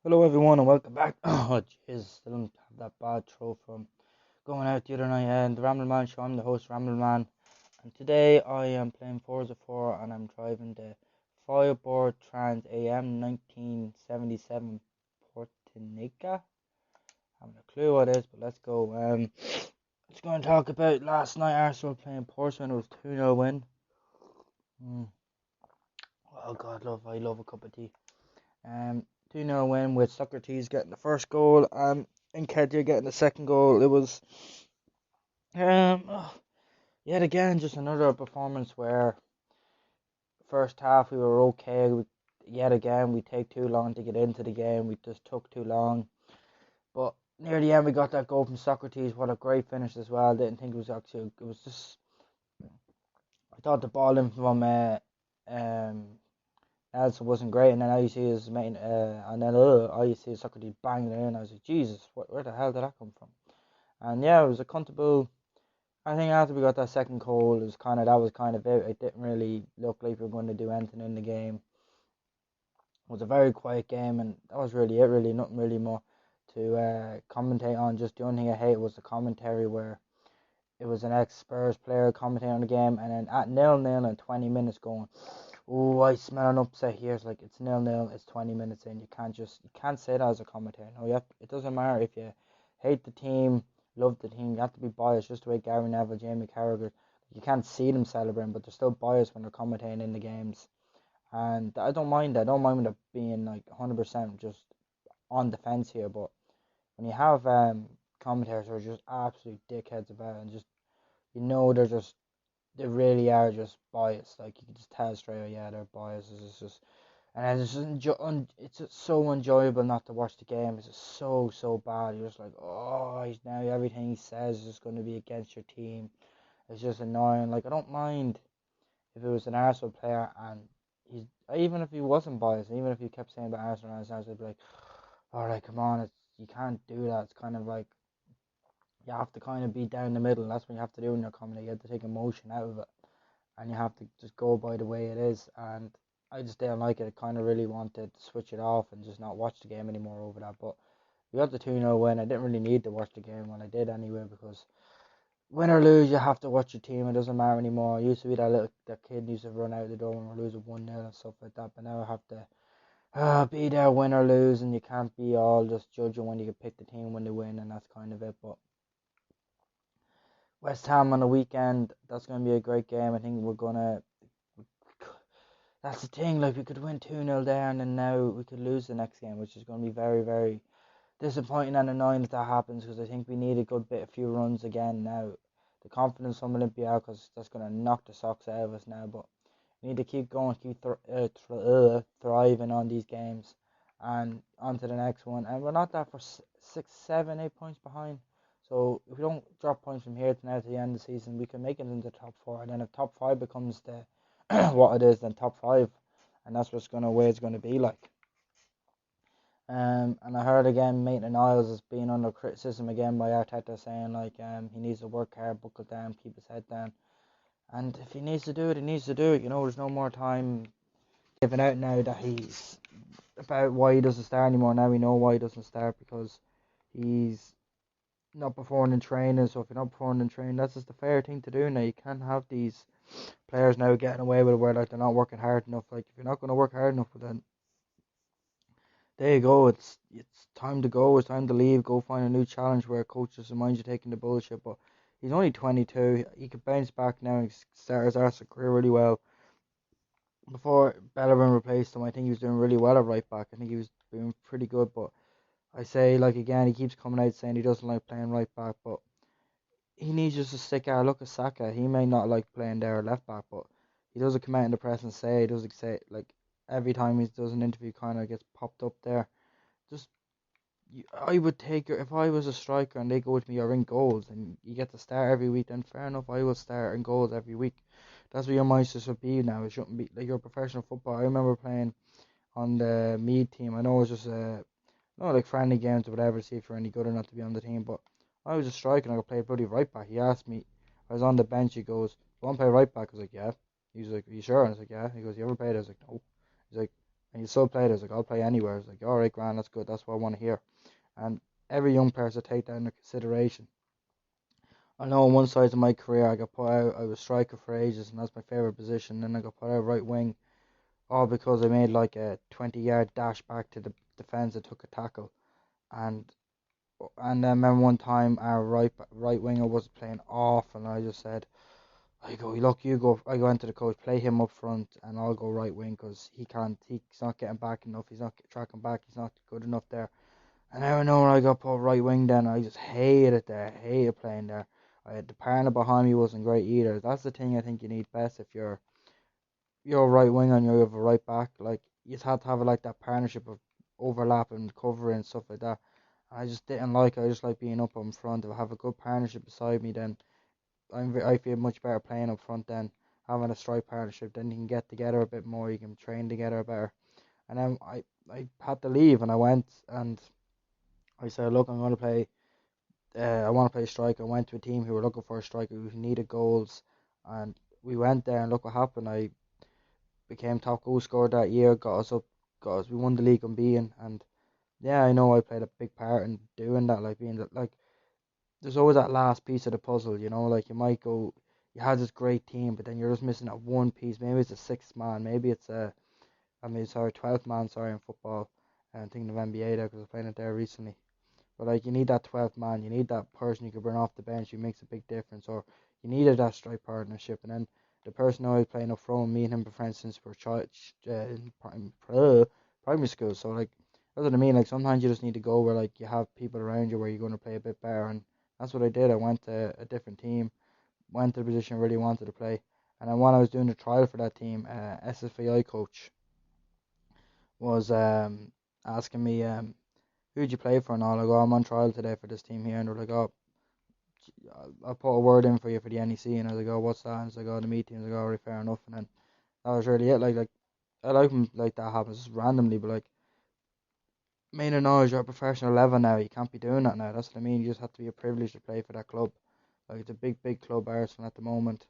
Hello everyone and welcome back. Oh jeez, still don't have that bad throat from going out the other night and the Ramble Man show. I'm the host Ramble Man, and today I am playing Forza 4 and I'm driving the Firebird Trans AM 1977 Portinica. I haven't a clue what it is, but let's go. Let's go and talk about last night. Arsenal playing Portsmouth. It was 2-0 win. Mm. Oh God, I love a cup of tea. 2-0 win with Socrates getting the first goal and Nketiah getting the second goal. It was oh, yet again just another performance where first half we were okay. Yet again we take too long to get into the game. We just took too long. But near the end we got that goal from Socrates. What a great finish as well. Didn't think it was actually. It was just. I thought the ball in from Nelson wasn't great, and then all you see is all you see is Socrates banging it in. I was like, Jesus, where the hell did that come from? And yeah, it was a comfortable. I think after we got that second goal, that was kind of it. It didn't really look like we were going to do anything in the game. It was a very quiet game, and that was really it. Really, nothing really more to commentate on. Just the only thing I hate was the commentary where it was an ex-Spurs player commentating on the game, and then at 0-0 and 20 minutes going, oh, I smell an upset here. It's like it's 0-0. It's 20 minutes in. You can't say that as a commentator. No, it doesn't matter if you hate the team, love the team. You have to be biased, just the way Gary Neville, Jamie Carragher. You can't see them celebrating, but they're still biased when they're commentating in the games. And I don't mind that. I don't mind when they're being like 100% just on the fence here. But when you have commentators who are just absolute dickheads about it, and just they really are just biased. Like you can just tell straight away, yeah, they're biased. It's just, and it's just so enjoyable not to watch the game. It's just so bad. You're just like, oh, he's now everything he says is just going to be against your team. It's just annoying. Like I don't mind if it was an Arsenal player and he's even if he wasn't biased, even if he kept saying about Arsenal, I'd be like, all right, come on, you can't do that. It's kind of like you have to kind of be down the middle. That's what you have to do in your comedy. You have to take emotion out of it and you have to just go by the way it is. And I just didn't like it. I kind of really wanted to switch it off and just not watch the game anymore over that. But we got the 2-0 win. I didn't really need to watch the game when I did anyway because win or lose, you have to watch your team. It doesn't matter anymore. It used to be that kid used to run out the door when we're losing 1-0 and stuff like that. But now I have to be there win or lose, and you can't be all just judging when you can pick the team when they win, and that's kind of it. But West Ham on the weekend, that's going to be a great game. I think we're going to. That's the thing, like we could win 2-0 there and then now we could lose the next game, which is going to be very, very disappointing and annoying if that happens because I think we need a few runs again now. The confidence from Olympiacos, that's going to knock the socks out of us now, but we need to keep going, thriving on these games and on to the next one. And we're not that for 6, 7, 8 points behind. So if we don't drop points from here to now to the end of the season, we can make it into the top four. And then if top five becomes the what it is, then top five, and that's what's gonna way it's gonna be like. And I heard again Maitland-Niles is being under criticism again by Arteta saying like he needs to work hard, buckle down, keep his head down. And if he needs to do it, he needs to do it. There's no more time given out now that he's about why he doesn't start anymore. Now we know why he doesn't start because he's not performing in training. So if you're not performing in training, that's just the fair thing to do now. You can't have these players now getting away with it where like they're not working hard enough. Like if you're not going to work hard enough, then there you go. It's time to go. It's time to leave. Go find a new challenge where a coach doesn't mind you taking the bullshit. But he's only 22. He could bounce back now and start his Arsenal career really well. Before Bellerin replaced him, I think he was doing really well at right back. I think he was doing pretty good. But I say like again, he keeps coming out saying he doesn't like playing right back, but he needs just to stick out. Look at Saka. He may not like playing there at left back, but he doesn't come out in the press and say. He doesn't say like every time he does an interview, kind of gets popped up there. Just I would take if I was a striker and they go with me, you're in goals and you get to start every week. Then fair enough, I will start in goals every week. That's what your mindset should be now. It shouldn't be like you're a professional football. I remember playing on the Mead team. I know it was just not like friendly games or whatever, see if you're any good or not to be on the team. But I was a striker and I could play bloody right back. He asked me, I was on the bench. He goes, "You want to play right back?" I was like, "Yeah." He was like, "Are you sure?" And I was like, "Yeah." He goes, "You ever played?" I was like, "No." He's like, and you still play it. I was like, I'll play anywhere. I was like, all right, grand, that's good. That's what I want to hear. And every young player to take that into consideration. I know on one side of my career, I got put out. I was striker for ages, and that's my favorite position. Then I got put out right wing, all because I made like a 20-yard dash back to the defense and took a tackle. And and I remember one time our right winger was playing off, and I just said, I go, look, you go. I go into the coach, play him up front, and I'll go right wing because he can't. He's not getting back enough. He's not tracking back. He's not good enough there. And I know when I got put right wing, then I just hated it there. Hated playing there. I had the partner behind me wasn't great either. That's the thing I think you need best if you're a right wing and you have a right back. Like you just have to have like that partnership of overlap and covering and stuff like that. I just didn't like it. I just like being up in front. If I have a good partnership beside me, then I feel much better playing up front than having a strike partnership. Then you can get together a bit more. You can train together better. And then I had to leave, and I went and I said, look, I'm going to play. I want to play striker. I went to a team who were looking for a striker who needed goals, and we went there and look what happened. I became top goal scorer that year. Got us up. Got us. We won the league unbeaten, and yeah, I know I played a big part in doing that. Like being like there's always that last piece of the puzzle, you know, like you might go, you have this great team, but then you're just missing that one piece. Maybe it's a sixth man, maybe it's sorry, 12th man, sorry, in football. I'm thinking of NBA there because I was playing it there recently. But like, you need that 12th man, you need that person you can bring off the bench who makes a big difference, or you needed that strike partnership. And then the person I was playing up front, me and him were friends since we were in primary school. So like, that's what I mean. Like sometimes you just need to go where like you have people around you where you're going to play a bit better, and that's what I did. I went to a different team, went to the position I really wanted to play, and then when I was doing the trial for that team, SFAI coach was asking me who'd you play for, and all. I go, I'm on trial today for this team here, and they're like, oh, I'll put a word in for you for the NEC, and I was like, oh, what's that? And it's like, oh, the meeting. I was like, oh, right, fair enough, and then that was really it. Like I like when like that happens just randomly, but like main of knowledge, you're a professional level now. You can't be doing that now. That's what I mean. You just have to be a privilege to play for that club. Like it's a big club, Arsenal at the moment.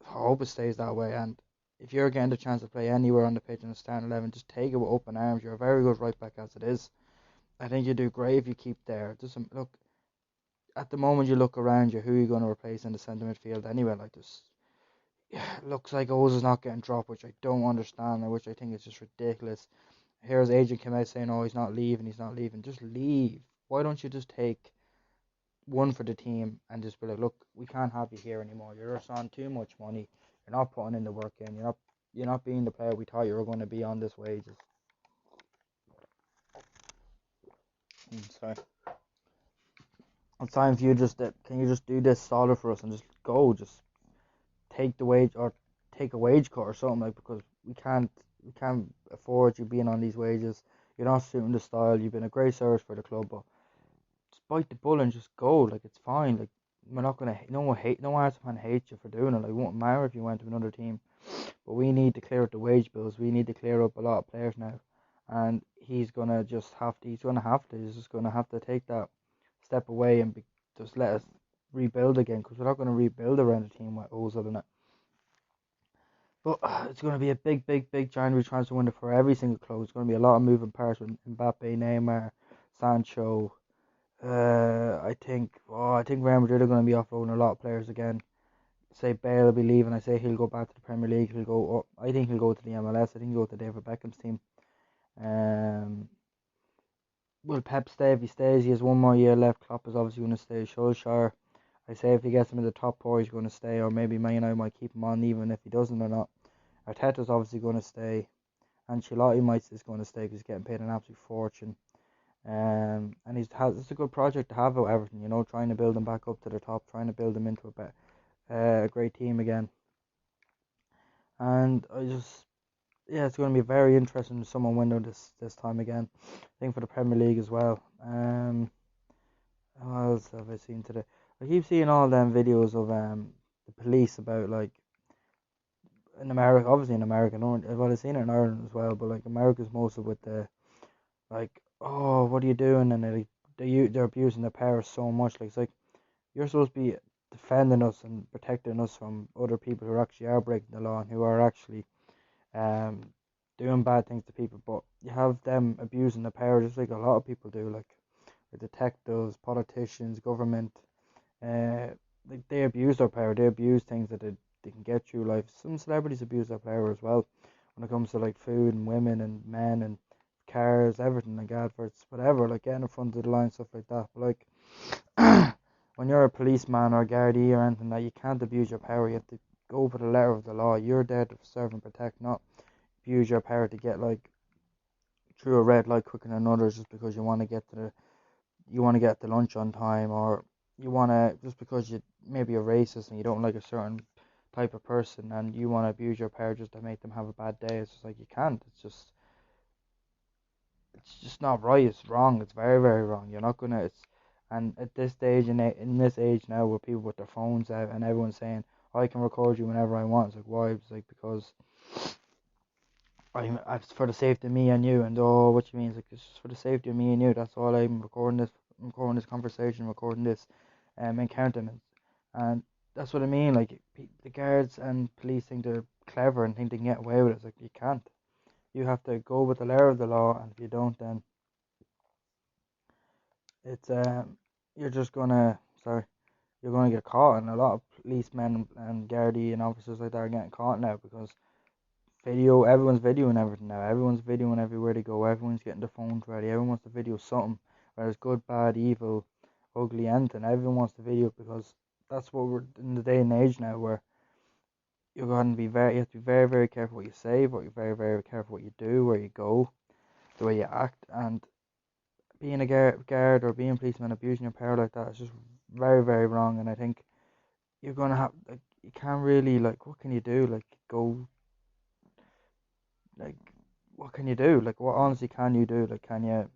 I hope it stays that way. And if you're getting the chance to play anywhere on the pitch in the starting 11, just take it with open arms. You're a very good right back as it is. I think you do great if you keep there. Just look at the moment. You look around you. Who are you going to replace in the centre midfield anyway? Like this, yeah, looks like Oz is not getting dropped, which I don't understand, and which I think is just ridiculous. Here's agent came out saying, "Oh, he's not leaving. He's not leaving." Just leave. Why don't you just take one for the team and just be like, "Look, we can't have you here anymore. You're just on too much money. You're not putting in the work in. You're not being the player we thought you were going to be on this wages." Sorry. It's time for you just to, can you just do this solid for us and just go, just take the wage or take a wage cut or something, like, because we can't afford you being on these wages. You're not suiting the style. You've been a great service for the club, but just bite the bullet and just go. Like it's fine. Like we're not gonna no one Arsenal fan hates you for doing it. Like it won't matter if you went to another team. But we need to clear up the wage bills. We need to clear up a lot of players now, and he's just gonna have to take that step away and just let us rebuild again, because we're not going to rebuild around a team with Ozil in it. But it's going to be a big January transfer window for every single club. It's going to be a lot of moving parts with Mbappe, Neymar, Sancho. I think Real Madrid are going to be offloading a lot of players again. Say Bale will be leaving. I say he'll go back to the Premier League. He'll go. I think he'll go to the MLS. I think he'll go to David Beckham's team. Um, will Pep stay? If he stays, he has one more year left. Klopp is obviously going to stay. Solskjaer, I say if he gets him in the top four, he's going to stay, or maybe Man United might keep him on even if he doesn't or not. Arteta's obviously going to stay. Ancelotti is going to stay because he's getting paid an absolute fortune. And it's a good project to have with Everton, trying to build them back up to the top, trying to build them into a great team again. And yeah, it's going to be a very interesting summer window this time again. I think for the Premier League as well. What else have I seen today? I keep seeing all them videos of the police about, like, in America, obviously in America, well, I've seen it in Ireland as well, but like America's mostly with the, like, oh, what are you doing? And they're abusing their powers so much. Like, it's like you're supposed to be defending us and protecting us from other people who actually are breaking the law and who are actually um doing bad things to people, but you have them abusing the power just like a lot of people do, like the detectives, politicians, government. Uh, like they abuse their power. They abuse things that they can get through life. Some celebrities abuse their power as well when it comes to like food and women and men and cars, everything like adverts, whatever, like getting in front of the line, stuff like that. But like when you're a policeman or a Gardaí or anything that you can't abuse your power. You have to go for the letter of the law. You're there to serve and protect, not abuse your power to get like through a red light quicker than others just because you want to get the lunch on time, or you want to just because you maybe a racist and you don't like a certain type of person and you want to abuse your power just to make them have a bad day. It's just like you can't. It's just not right. It's wrong. It's very very wrong. You're not gonna. It's and at this stage in this age now where people with their phones out and everyone's saying, "Oh, I can record you whenever I want." It's like why? It's like because it's for the safety of me and you. And oh, what you mean? It's like it's just for the safety of me and you. That's all. I'm recording this conversation, recording this encounter, and that's what I mean. Like the guards and police think they're clever and think they can get away with it. It's like you can't. You have to go with the letter of the law, and if you don't, then it's you're just gonna sorry, you're gonna get caught. And a lot of policemen and Gardaí and officers like that are getting caught now because everyone's videoing everything now. Everyone's videoing everywhere they go. Everyone's getting their phones ready. Everyone wants to video something, whether it's good, bad, evil, ugly, anything. Everyone wants to video because that's what we're in the day and age now where you have to be very, very careful what you say, but you're very, very careful what you do, where you go, the way you act, and being a guard or being a policeman abusing your power like that is just very, very wrong. And I think you're gonna have like you can't really like what can you do like go like what can you do like what honestly can you do like can you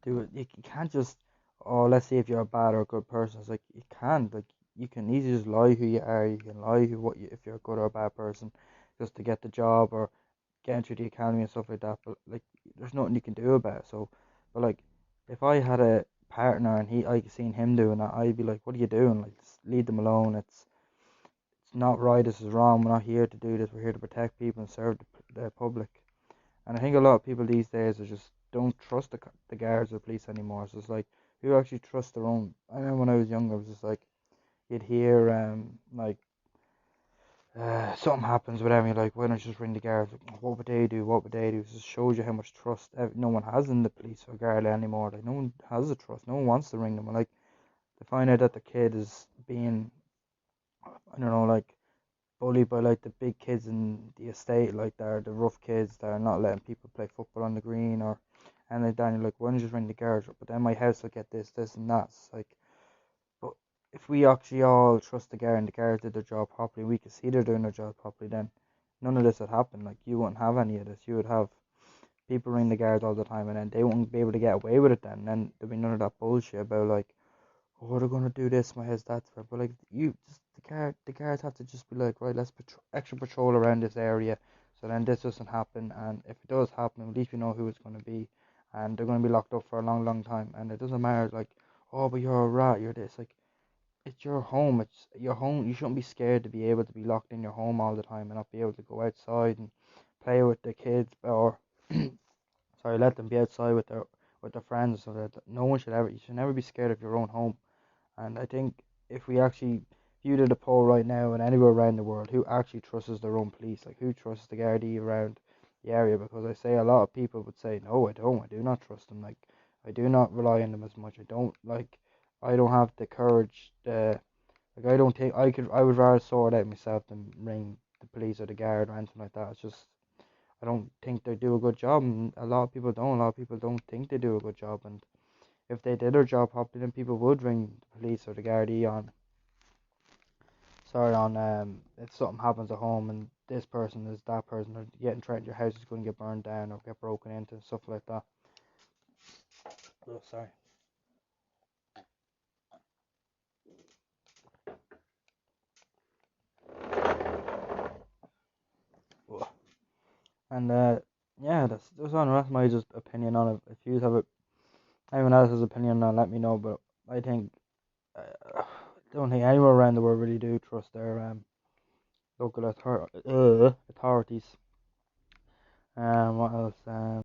do it you can't just oh let's see if you're a bad or a good person. It's like you can't like you can easily just lie who you are. You can lie if you're a good or a bad person just to get the job or get into the academy and stuff like that. But like there's nothing you can do about it. So but like if I had a partner and I seen him doing that, I'd be like, what are you doing? Like just leave them alone. It's not right. This is wrong. We're not here to do this. We're here to protect people and serve the public. And I think a lot of people these days are just don't trust the guards or police anymore. So it's like who actually trusts their own. I remember when I was younger, it was just like you'd hear like something happens with them. You're like, why don't you just ring the guards? Like, what would they do? What would they do? It just shows you how much trust no one has in the police or guard anymore. Like no one has a trust. No one wants to ring them. And like to find out that the kid is being I don't know like bullied by like the big kids in the estate, like they're the rough kids that are not letting people play football on the green or and like then you're like, why don't you just ring the garage? But then my house will get this and that. It's like, but if we actually all trust the guard and the guard did their job properly, we could see they're doing their job properly, then none of this would happen. Like you wouldn't have any of this. You would have people ring the guards all the time, and then they wouldn't be able to get away with it. Then there'd be none of that bullshit about like oh, they're gonna do this, my house, that's fair. But like you, just the guards have to just be like, right, let's extra patrol around this area, so then this doesn't happen. And if it does happen, at least we know who it's gonna be, and they're gonna be locked up for a long, long time. And it doesn't matter like, oh, but you're a rat, you're this. Like, it's your home. It's your home. You shouldn't be scared to be able to be locked in your home all the time and not be able to go outside and play with the kids or sorry, let them be outside with their friends so that no one should ever you should never be scared of your own home. And I think if we actually viewed a poll right now and anywhere around the world, who actually trusts their own police? Like who trusts the Gardaí around the area? Because I say a lot of people would say, no, I don't. I do not trust them. Like I do not rely on them as much. I don't like. I don't have the courage. Like I don't think I could. I would rather sort it out myself than ring the police or the guard or anything like that. It's just I don't think they do a good job, and a lot of people don't. A lot of people don't think they do a good job, and if they did their job properly, then people would ring the police or the Gardaí on. Sorry, on if something happens at home and this person is that person, or getting threatened, your house is going to get burned down or get broken into, stuff like that. Oh, sorry. And yeah, that's my just opinion on it. If you have a anyone else's opinion on, it, let me know. But I think don't think anyone around the world really do trust their local authorities. What else?